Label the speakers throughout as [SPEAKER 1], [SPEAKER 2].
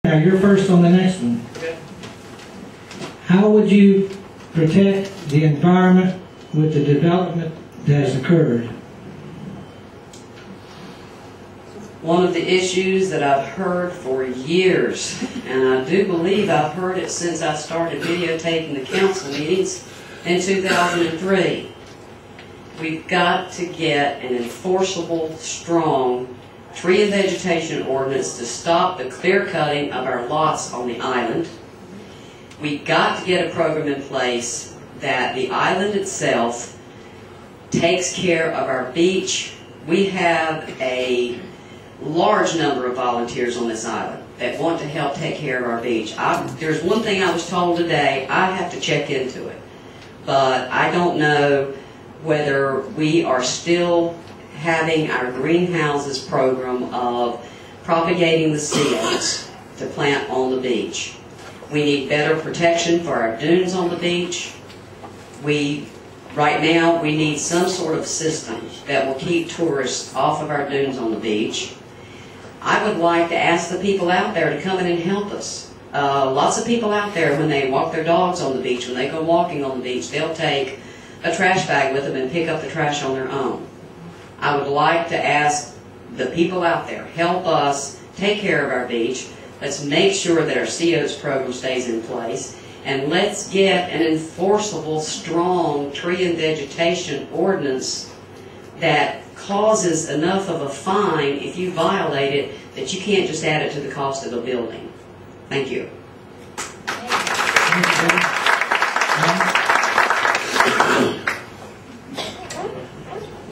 [SPEAKER 1] Now, you're first on the next one. How would you protect the environment with the development that has occurred?
[SPEAKER 2] One of the issues that I've heard for years, and I do believe I've heard it since I started videotaping the council meetings in 2003, we've got to get an enforceable, strong tree and vegetation ordinance to stop the clear cutting of our lots on the island. We've got to get a program in place that the island itself takes care of our beach. We have a large number of volunteers on this island that want to help take care of our beach. There's one thing I was told today, I have to check into it, but I don't know whether we are still having our greenhouses program of propagating the seeds to plant on the beach. We need better protection for our dunes on the beach. Right now, we need some sort of system that will keep tourists off of our dunes on the beach. I would like to ask the people out there to come in and help us. Lots of people out there, when they walk their dogs on the beach, when they go walking on the beach, they'll take a trash bag with them and pick up the trash on their own. I would like to ask the people out there, help us take care of our beach. Let's make sure that our CO's program stays in place, and let's get an enforceable, strong tree and vegetation ordinance that causes enough of a fine if you violate it that you can't just add it to the cost of the building. Thank you.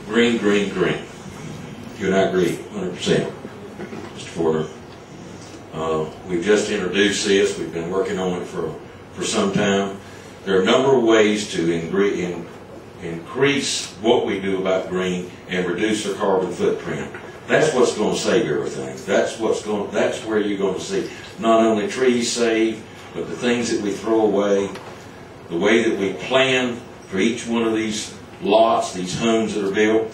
[SPEAKER 3] Green, green, green. You and I agree, 100%. Mr. Porter. We've just introduced this. We've been working on it for some time. There are a number of ways to increase what we do about green and reduce our carbon footprint. That's what's going to save everything. That's where you're going to see not only trees saved, but the things that we throw away, the way that we plan for each one of these lots, these homes that are built.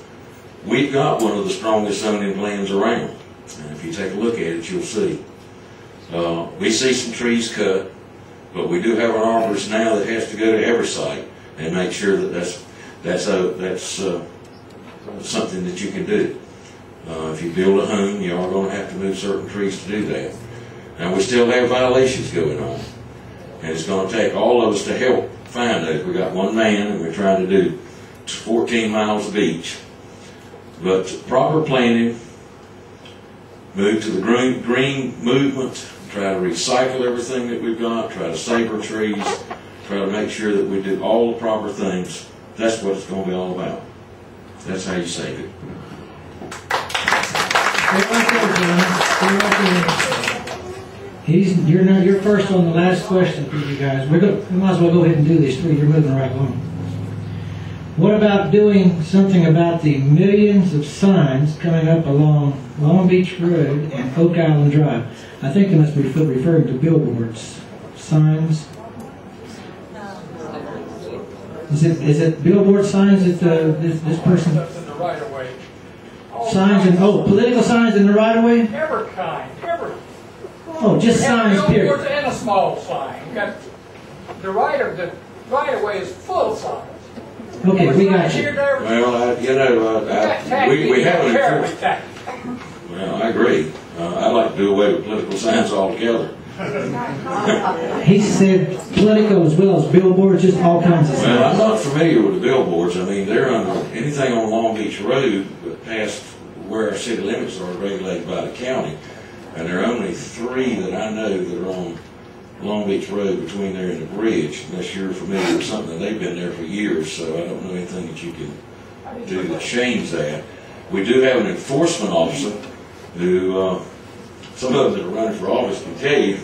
[SPEAKER 3] We've got one of the strongest zoning plans around. And if you take a look at it, you'll see. We see some trees cut, but we do have an arborist now that has to go to every site and make sure that that's something that you can do. If you build a home, you are going to have to move certain trees to do that. Now, we still have violations going on, and it's going to take all of us to help find those. We got one man, and we're trying to do 14 miles of beach. But proper planning, move to the green movement, try to recycle everything that we've got, try to save our trees, try to make sure that we do all the proper things. That's what it's going to be all about. That's how you save it.
[SPEAKER 1] You're first on the last question for you guys. We might as well go ahead and do these three. You're moving right along. What about doing something about the millions of signs coming up along Long Beach Road and Oak Island Drive? I think they must be referring to billboards. Signs. Is it billboard signs that this person?
[SPEAKER 4] That's in the right of way.
[SPEAKER 1] Signs and political signs in the right of way.
[SPEAKER 4] Every kind, every.
[SPEAKER 1] Oh, just signs.
[SPEAKER 4] Billboards
[SPEAKER 1] Period.
[SPEAKER 4] and a small sign. You got the right of way is full of signs.
[SPEAKER 1] Okay, we got you.
[SPEAKER 3] Well, we haven't enforced. Well, I agree. I'd like to do away with political signs altogether.
[SPEAKER 1] He said political as well as billboards, just all kinds of signs.
[SPEAKER 3] Well, I'm not familiar with the billboards. I mean, they're under anything on Long Beach Road, but past where our city limits are regulated by the county. And there are only 3 that I know that are on Long Beach Road between there and the bridge, unless you're familiar with something. They've been there for years, so I don't know anything that you can do to change that. We do have an enforcement officer who, some of them that are running for office can tell you,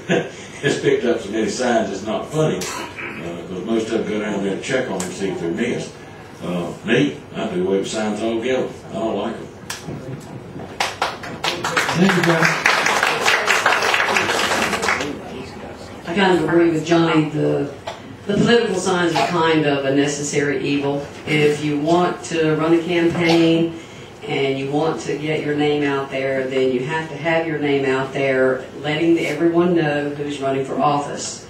[SPEAKER 3] has picked up so many signs it's not funny, because most of them go down there and check on them and see if they're missed. Me, I do away with signs altogether. I don't like them.
[SPEAKER 1] Thank you, guys.
[SPEAKER 2] I kind of agree with Johnny. The political signs are kind of a necessary evil. If you want to run a campaign and you want to get your name out there, then you have to have your name out there, letting everyone know who's running for office.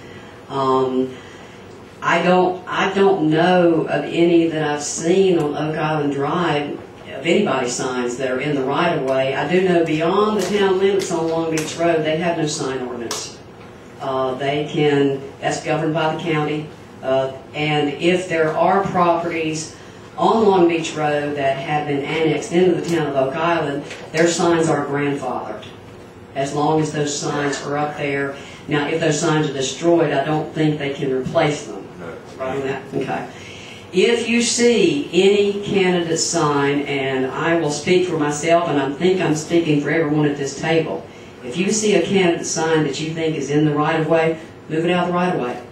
[SPEAKER 2] I don't know of any that I've seen on Oak Island Drive of anybody's signs that are in the right of way. I do know beyond the town limits on Long Beach Road, they have no sign ordinance. That's governed by the county. And if there are properties on Long Beach Road that have been annexed into the town of Oak Island, their signs are grandfathered, as long as those signs are up there. Now, if those signs are destroyed, I don't think they can replace them. Right on that? Okay. If you see any candidate sign, and I will speak for myself, and I think I'm speaking for everyone at this table, if you see a candidate sign that you think is in the right-of-way, move it out of the right-of-way.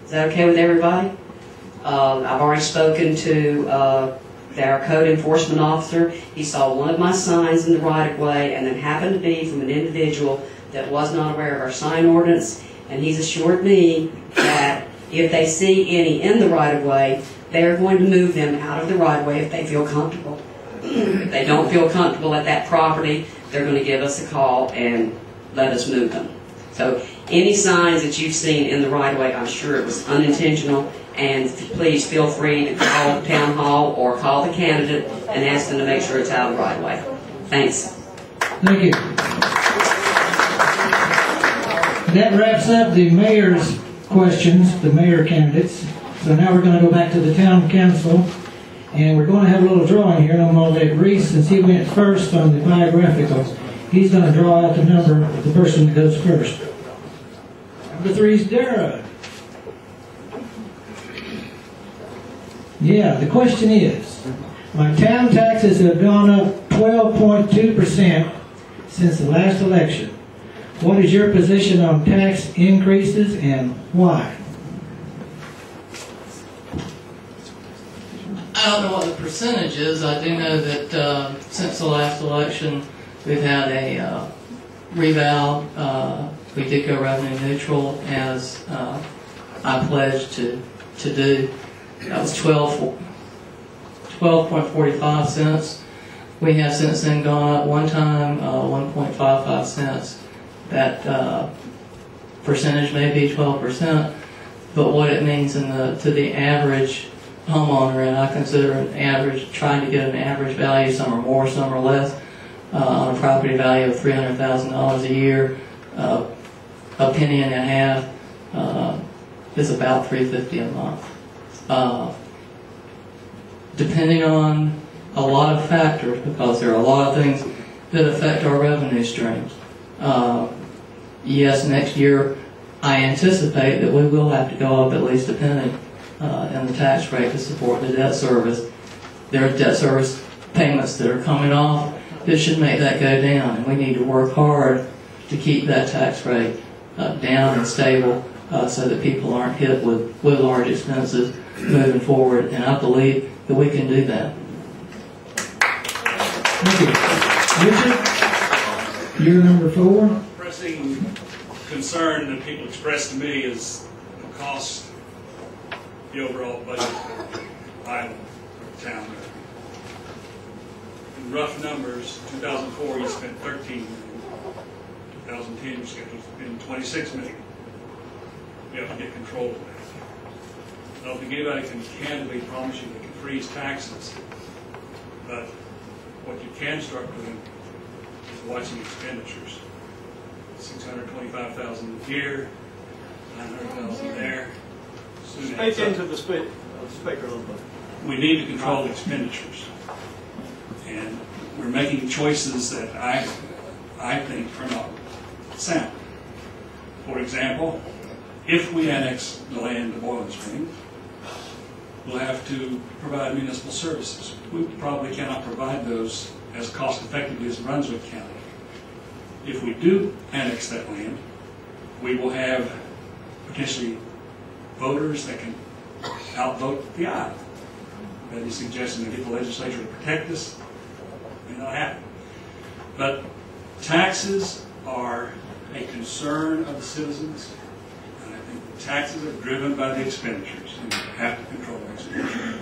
[SPEAKER 2] Is that okay with everybody? I've already spoken to our code enforcement officer. He saw one of my signs in the right-of-way, and it happened to be from an individual that was not aware of our sign ordinance, and he's assured me that if they see any in the right-of-way, they're going to move them out of the right-of-way if they feel comfortable. If they don't feel comfortable at that property, they're going to give us a call and let us move them. So any signs that you've seen in the right-of-way, I'm sure it was unintentional, and please feel free to call the town hall or call the candidate and ask them to make sure it's out of the right-of-way. Thanks.
[SPEAKER 1] Thank you. That wraps up the mayor's questions, the mayor candidates. So now we're going to go back to the town council, and we're going to have a little drawing here. And I'm going to let Reese, since he went first on the biographicals, he's going to draw out the number of the person that goes first. Number 3 is Dara. Yeah, the question is, my town taxes have gone up 12.2% since the last election. What is your position on tax increases and why?
[SPEAKER 5] I don't know what the percentage is. I do know that since the last election, we've had a reval. We did go revenue neutral, as I pledged to do. That was 12.45 cents. We have since then gone up one time 1.55 cents. That percentage may be 12%, but what it means to the average homeowner, and I consider an average, trying to get an average value, some are more, some are less, on a property value of $300,000 a year, a penny and a half is about $350 a month. Depending on a lot of factors, because there are a lot of things that affect our revenue streams. Yes, next year I anticipate that we will have to go up at least a penny in the tax rate to support the debt service. There are debt service payments that are coming off that should make that go down, and we need to work hard to keep that tax rate down and stable so that people aren't hit with large expenses moving forward, and I believe that we can do that.
[SPEAKER 1] Thank you. Richard, you're number 4.
[SPEAKER 6] Pressing concern that people express to me is the cost, the overall budget for the island, for the town. In rough numbers, 2004 you spent $13 million. 2010 you're scheduled to spend $26 million. You have to get control of that. I don't think anybody can candidly promise you they can freeze taxes, but what you can start doing is watching expenditures. $625,000 here, $900,000 there.
[SPEAKER 7] Speak into the speaker a little bit.
[SPEAKER 6] We need to control expenditures, and we're making choices that I think are not sound. For example, if we annex the land to Boiling Springs, we'll have to provide municipal services. We probably cannot provide those as cost effectively as Brunswick County. If we do annex that land, we will have potentially voters that can outvote the aye. That is suggesting that if the legislature will protect us, it may not happen. But taxes are a concern of the citizens, and I think the taxes are driven by the expenditures, and you have to control expenditures.